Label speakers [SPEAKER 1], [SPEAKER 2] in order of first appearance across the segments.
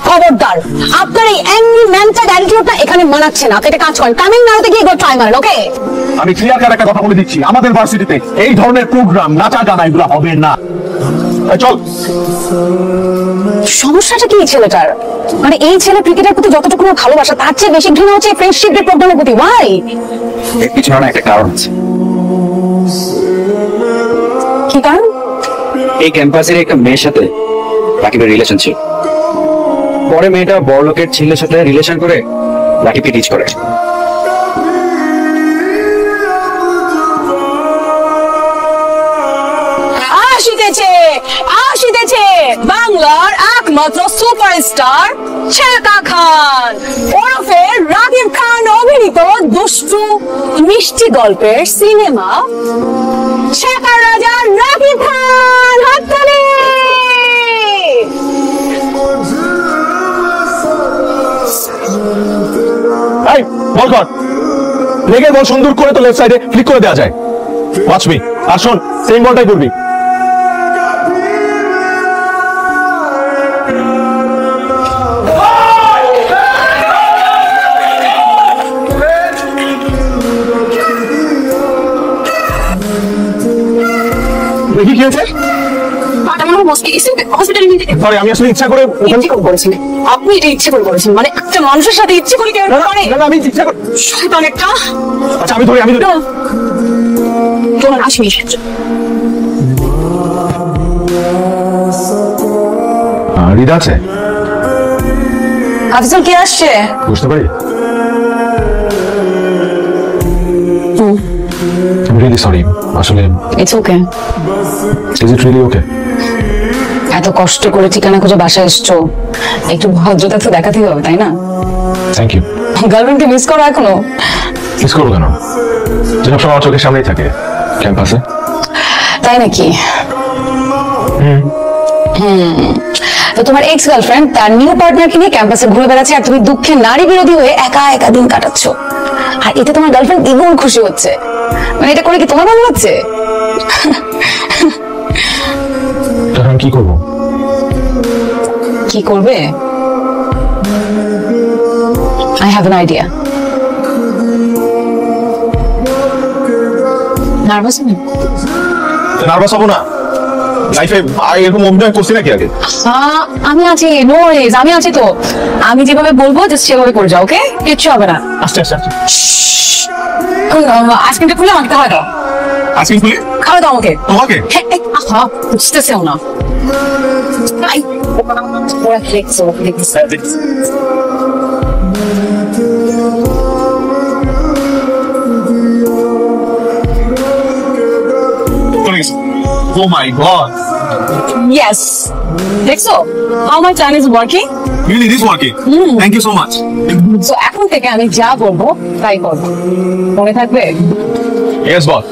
[SPEAKER 1] খবরদার, আপনার এই অ্যাংরি ম্যানটার অ্যাটিটিউডটা এখানে মানাচ্ছে না। আপনি একটা কাজ করেন, তামিলনাড়ুতে গিয়ে একবার ট্রাই মারেন। ওকে,
[SPEAKER 2] আমি ক্লিয়ার কাট একটা কথা বলে দিচ্ছি, আমাদের ভার্সিটিতে এই ধরনের প্রোগ্রাম, নাচা গানা এগুলো হবে না। চল।
[SPEAKER 1] সমস্যাটা কি ছেলেটার? মানে এই ছেলে ক্রিকেটের প্রতি যতটুকু ভালোবাসা, তার চেয়ে বেশি ঘৃণা হচ্ছে ফ্রেন্ডশিপ ডে প্রোগ্রামের প্রতি। ওয়াই?
[SPEAKER 2] এর পিছনে একটা কারণ আছে।
[SPEAKER 1] কি কারণ?
[SPEAKER 3] এই ক্যাম্পাসের একটা মেয়ের সাথে রাকিবের রিলেশন ছিল। পরে মেয়েটা বড় লোকের ছেলের সাথে রিলেশন করে রাকিবকে টিচ করে।
[SPEAKER 1] আসিতেছে বাংলার একমাত্র সুপারস্টার ছেকা খান ওরফে রাকিব খান অভিনীত দুষ্টু মিষ্টি গল্পের সিনেমা ছেকা রাজা রাকিব খান। হাততালি।
[SPEAKER 2] এই বল কর, লেগের বল সুন্দর করে তো লেফট সাইডে ফ্লিক করে দেওয়া যায়। ওয়াচ মি, আর শোন, সেম বলটাই করবি। দেখি কি হয়েছে? সরি, আমি আসলে ইচ্ছা করে
[SPEAKER 1] করেছিলেন। আপনি এটা ইচ্ছে করে করেছেন? মানে একটা মানুষের সাথে ইচ্ছে করে কেউ করে?
[SPEAKER 2] না, আমি ইচ্ছা করে।
[SPEAKER 1] শয়তান একটা।
[SPEAKER 2] আচ্ছা আমি ধরি।
[SPEAKER 1] তোমার আসবি
[SPEAKER 2] রিদা আছে?
[SPEAKER 1] আফজল কে আসছে?
[SPEAKER 2] বুঝতে পারি। I'm really sorry. আসলে
[SPEAKER 1] It's okay.
[SPEAKER 2] Is it really okay?
[SPEAKER 1] এত কষ্ট করে ঠিকানা খুঁজে বাসায় এসছো, একটু ভদ্রতা তো দেখাতেই হবে, তাই না?
[SPEAKER 2] Thank you.
[SPEAKER 1] গার্লফ্রেন্ডকে মিস করো এখনো?
[SPEAKER 2] মিস করবো কেন? যেসব সময় আমার চোখের সামনেই থাকে ক্যাম্পাসে।
[SPEAKER 1] তাই নাকি? তো তোমার এক্স গার্লফ্রেন্ড তার নিউ পার্টনারকে নিয়ে ক্যাম্পাসে ঘুরে বেড়াচ্ছে, আর তুমি দুঃখে নারী বিরোধী হয়ে একা একা দিন কাটাচ্ছ। আর এতে তোমার গার্লফ্রেন্ড দ্বিগুণ খুশি হচ্ছে। মানে এটা করে কি তোমার ভালো লাগছে?
[SPEAKER 2] তখন কি করবো?
[SPEAKER 1] কি করবে? I have an idea. Nervous তুমি?
[SPEAKER 2] নার্ভাস হবো না। লাইফে এরকম অভিনয় করছি নাকি আগে?
[SPEAKER 1] আমি আছি, নো ওয়ারিজ, আমি আছি তো। আমি যেভাবে বলবো জাস্ট সেভাবে করে যাও, ওকে? কিচ্ছু হবে না।
[SPEAKER 2] আস্তে আস্তে।
[SPEAKER 1] আইসক্রিমটা খুলে আমাকে খাওয়া দাও।
[SPEAKER 2] আইসক্রিম খুলে
[SPEAKER 1] খাওয়া দাও আমাকে।
[SPEAKER 2] তোমাকে?
[SPEAKER 1] আহা, বুঝতেছেও না। ওরা দেখছে।
[SPEAKER 2] Oh my god.
[SPEAKER 1] Yes. দেখছো how my time is working?
[SPEAKER 2] Really, it is working. Thank you so much.
[SPEAKER 1] So এখন থেকে আমি যা বলবো তাই করবো, মনে থাকবে?
[SPEAKER 2] Yes, boss.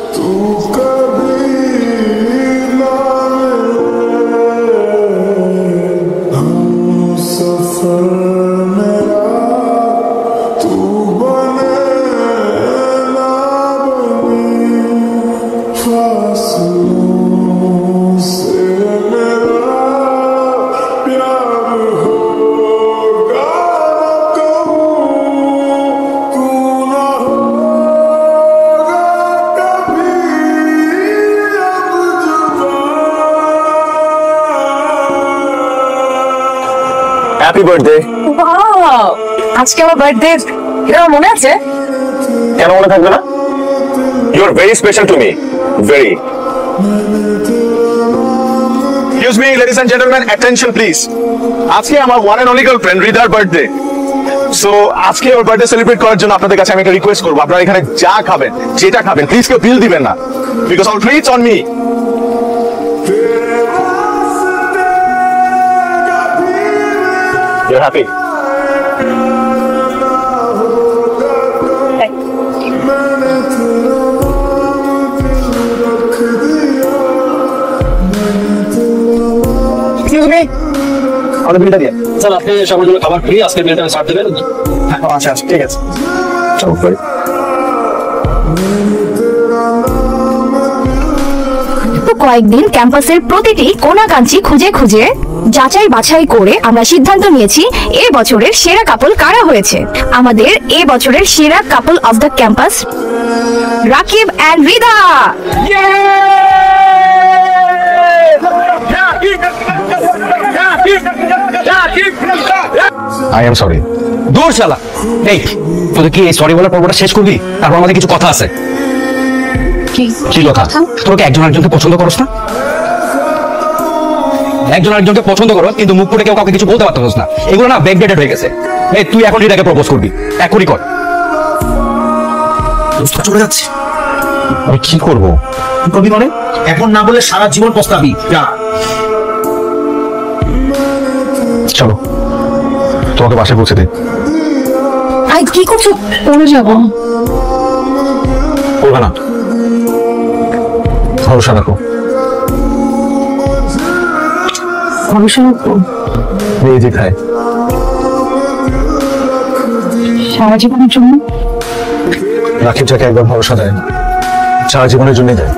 [SPEAKER 2] Happy birthday.
[SPEAKER 1] Wow, আজকে আমার বার্থডে, এটা আমার মনে আছে?
[SPEAKER 2] কেন মনে থাকবে না? You are very special to me, very. Excuse me ladies and gentleman, attention please. আজকে আমার ওয়ান এন্ড অনলি গার্লফ্রেন্ড রিদার বার্থডে। সো আজকে ওর বার্থডে সেলিব্রেট করার জন্য আপনাদের কাছে আমি একটা রিকোয়েস্ট করবো, আপনারা এখানে যা খাবেন, যেটা খাবেন, প্লিজ কেউ বিল দিবেন না, because all treats on me. You're happy? Excuse me? আমাদের বিলটা দিয়ে।
[SPEAKER 3] স্যার আপনি সবার জন্য খাবার ফ্রি, আজকে বিলটা ছাড় দেবেন?
[SPEAKER 2] আচ্ছা আচ্ছা, ঠিক আছে। চলো ভাই।
[SPEAKER 1] এত
[SPEAKER 4] কয়েকদিন ক্যাম্পাসের প্রতিটি কোণাকাঞ্চি খুঁজে খুঁজে যাচাই বাছাই করে আমরা সিদ্ধান্ত নিয়েছি এ বছরের সেরা কাপল কারা হয়েছে। আমাদের এ বছরের সেরা couple of the campus Rakib and Rida.
[SPEAKER 2] I am sorry.
[SPEAKER 3] দূর শালা। এই তোদের কি এই সরি বলার পর্বটা শেষ করবি? তারপর আমাদের কিছু কথা আছে। কি কথা? তোকে একজন আরেকজনকে পছন্দ করস না? একজন আরেকজনকে পছন্দ করো কিন্তু মুখ করে কেউ কাউকে কিছু বলতে পারতেছ না। এগুলো না ব্যাকডেটেড হয়ে গেছে। এই তুই এখন রিদাকে প্রপোজ করবি, এখনই কর।
[SPEAKER 5] চলে যাচ্ছি।
[SPEAKER 2] আমি কি করব?
[SPEAKER 5] করবি মানে এখন না বলে সারা জীবন পস্তাবি। যা
[SPEAKER 2] চলো তোমাকে বাসায় পৌঁছে দিই।
[SPEAKER 1] আই কি করছো? পড়ে যাবো।
[SPEAKER 2] বলবে না, ভরসা রাখো।
[SPEAKER 1] ভরসা রাখবো
[SPEAKER 2] এই যে খায়
[SPEAKER 1] সারা জীবনের জন্য।
[SPEAKER 2] রাকিব যাকে একবার ভরসা দেয় সারা জীবনের জন্যই দেয়।